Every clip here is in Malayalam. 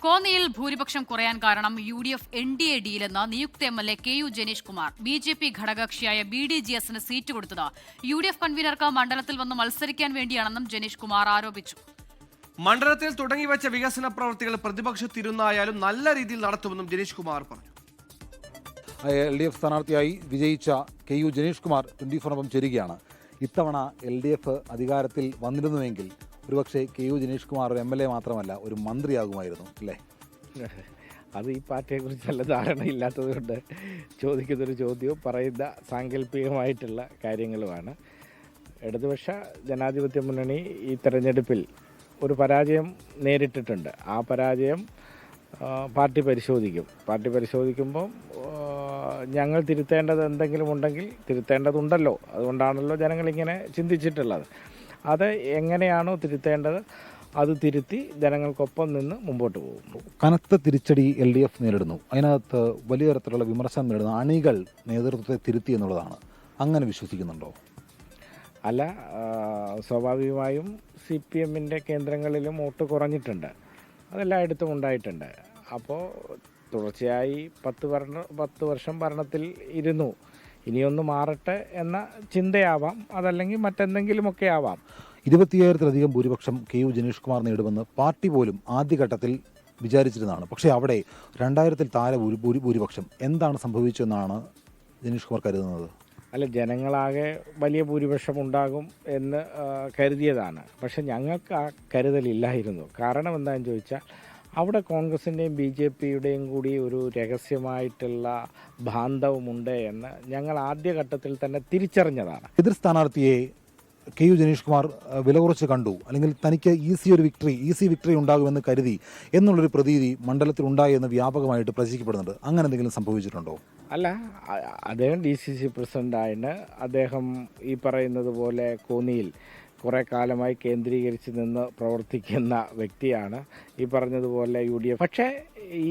കോന്നിയിൽ ഭൂരിപക്ഷം കുറയാൻ കാരണം UDF NDA ഡീലെന്ന് നിയുക്ത MLA KU Janeesh Kumar. BJP ഘടകകക്ഷിയായ BDGSന് സീറ്റ് കൊടുത്തത് UDF കൺവീനർക്ക് മണ്ഡലത്തിൽ വന്ന് മത്സരിക്കാൻ വേണ്ടിയാണെന്നും ജനീഷ് കുമാർ ആരോപിച്ചു. മണ്ഡലത്തിൽ തുടങ്ങിവെച്ച വികസന പ്രവർത്തികൾ പ്രതിപക്ഷത്തിരുന്നായാലും നല്ല രീതിയിൽ നടത്തുമെന്നും ജനീഷ് കുമാർ പറഞ്ഞു. LDF സ്ഥാനാർത്ഥിയായി വിജയിച്ച KU ജനീഷ് കുമാർ 24 ചേരുകയാണ്. ഇത്തവണ LDF അധികാരത്തിൽ വന്നിരുന്നുവെങ്കിൽ ഒരുപക്ഷെ KU ജനീഷ് കുമാർ ഒരു MLA മാത്രമല്ല, ഒരു മന്ത്രിയാകുമായിരുന്നു അല്ലേ? അത് ഈ പാർട്ടിയെക്കുറിച്ച് നല്ല ധാരണയില്ലാത്തത് കൊണ്ട് ചോദിക്കുന്നൊരു ചോദ്യവും പറയുന്ന സാങ്കല്പികമായിട്ടുള്ള കാര്യങ്ങളുമാണ്. ഇടതുപക്ഷ ജനാധിപത്യ മുന്നണി ഈ തെരഞ്ഞെടുപ്പിൽ ഒരു പരാജയം നേരിട്ടിട്ടുണ്ട്. ആ പരാജയം പാർട്ടി പരിശോധിക്കും. പാർട്ടി പരിശോധിക്കുമ്പോൾ ഞങ്ങൾ തിരുത്തേണ്ടത് എന്തെങ്കിലും ഉണ്ടെങ്കിൽ തിരുത്തേണ്ടതുണ്ടല്ലോ. അതുകൊണ്ടാണല്ലോ ജനങ്ങളിങ്ങനെ ചിന്തിച്ചിട്ടുള്ളത്. അത് എങ്ങനെയാണോ തിരുത്തേണ്ടത് അത് തിരുത്തി ജനങ്ങൾക്കൊപ്പം നിന്ന് മുമ്പോട്ട് പോകും. കനത്ത തിരിച്ചടി LDF നേരിടുന്നു. അതിനകത്ത് വലിയ തരത്തിലുള്ള വിമർശനം നേരിടുന്ന അണികൾ നേതൃത്വത്തെ തിരുത്തി എന്നുള്ളതാണ്. അങ്ങനെ വിശ്വസിക്കുന്നുണ്ടോ? അല്ല, സ്വാഭാവികമായും CPMൻ്റെ കേന്ദ്രങ്ങളിലും വോട്ട് കുറഞ്ഞിട്ടുണ്ട്. അതെല്ലായിടത്തും ഉണ്ടായിട്ടുണ്ട്. അപ്പോൾ തുടർച്ചയായി 10 വർഷം ഭരണത്തിൽ ഇരുന്നു. ഇനിയൊന്ന് മാറട്ടെ എന്ന ചിന്തയാവാം, അതല്ലെങ്കിൽ മറ്റെന്തെങ്കിലുമൊക്കെ ആവാം. 25,000-ലധികം ഭൂരിപക്ഷം KU ജനീഷ് കുമാർ നേടുമെന്ന് പാർട്ടി പോലും ആദ്യഘട്ടത്തിൽ വിചാരിച്ചിരുന്നതാണ്. പക്ഷേ അവിടെ 2000-ൽ താഴെ ഭൂരിപക്ഷം. എന്താണ് സംഭവിച്ചതെന്നാണ് ജനീഷ് കുമാർ കരുതുന്നത്? അല്ല, ജനങ്ങളാകെ വലിയ ഭൂരിപക്ഷം ഉണ്ടാകും എന്ന് കരുതിയതാണ്. പക്ഷെ ഞങ്ങൾക്ക് ആ കരുതലില്ലായിരുന്നു. കാരണം എന്താണെന്ന് ചോദിച്ചാൽ അവിടെ കോൺഗ്രസിൻ്റെയും BJPയുടെയും കൂടി ഒരു രഹസ്യമായിട്ടുള്ള ബാന്ധവമുണ്ട് എന്ന് ഞങ്ങൾ ആദ്യഘട്ടത്തിൽ തന്നെ തിരിച്ചറിഞ്ഞതാണ്. എതിർ സ്ഥാനാർത്ഥിയെ KU ജനീഷ് കുമാർ വില കുറച്ച് കണ്ടു, അല്ലെങ്കിൽ തനിക്ക് ഈസി വിക്ടറി ഉണ്ടാകുമെന്ന് കരുതി എന്നുള്ളൊരു പ്രതീതി മണ്ഡലത്തിൽ ഉണ്ടായി എന്ന് വ്യാപകമായിട്ട് പ്രചരിക്കപ്പെടുന്നുണ്ട്. അങ്ങനെ എന്തെങ്കിലും സംഭവിച്ചിട്ടുണ്ടോ? അല്ല, അദ്ദേഹം DCC പ്രസിഡൻ്റായിട്ട് അദ്ദേഹം ഈ പറയുന്നത് പോലെ കോന്നിയിൽ കുറേ കാലമായി കേന്ദ്രീകരിച്ച് നിന്ന് പ്രവർത്തിക്കുന്ന വ്യക്തിയാണ്. ഈ പറഞ്ഞതുപോലെ UDF. പക്ഷേ ഈ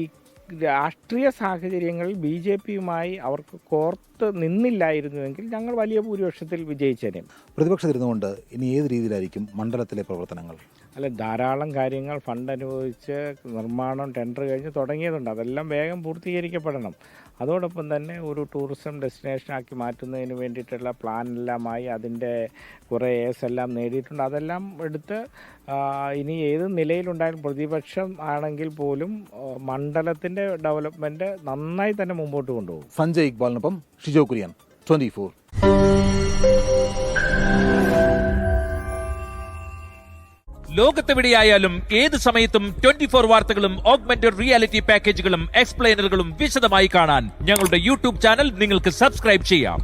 രാഷ്ട്രീയ സാഹചര്യങ്ങളിൽ BJPയുമായി അവർക്ക് കോർത്ത് നിന്നില്ലായിരുന്നുവെങ്കിൽ ഞങ്ങൾ വലിയ ഭൂരിപക്ഷത്തിൽ വിജയിച്ചേനെയും. പ്രതിപക്ഷത്തിരുന്നുകൊണ്ട് ഇനി ഏത് രീതിയിലായിരിക്കും മണ്ഡലത്തിലെ പ്രവർത്തനങ്ങൾ? അല്ല, ധാരാളം കാര്യങ്ങൾ ഫണ്ട് അനുവദിച്ച് നിർമ്മാണം ടെൻഡർ കഴിഞ്ഞ് തുടങ്ങിയതുണ്ട്. അതെല്ലാം വേഗം പൂർത്തീകരിക്കപ്പെടണം. അതോടൊപ്പം തന്നെ ഒരു ടൂറിസം ഡെസ്റ്റിനേഷനാക്കി മാറ്റുന്നതിന് വേണ്ടിയിട്ടുള്ള പ്ലാനെല്ലാമായി അതിൻ്റെ കുറേ എല്ലാം നേടിയിട്ടുണ്ട്. അതെല്ലാം എടുത്ത് ഇനി ഏത് നിലയിലുണ്ടായാലും പ്രതിപക്ഷം ആണെങ്കിൽ പോലും മണ്ഡലത്തിൻ്റെ ഡെവലപ്മെൻറ്റ് നന്നായി തന്നെ മുമ്പോട്ട് കൊണ്ടുപോകും. സഞ്ജയ് ഇക്ബാലിനൊപ്പം ഷിജോ കുര്യൻ, 24. ലോകത്തെവിടെയായാലും ഏത് സമയത്തും 24 വാർത്തകളും ഓഗ്മെന്റഡ് റിയാലിറ്റി പാക്കേജുകളും എക്സ്പ്ലെയിനറുകളും വിശദമായി കാണാൻ ഞങ്ങളുടെ YouTube ചാനൽ നിങ്ങൾക്ക് സബ്സ്ക്രൈബ് ചെയ്യാം.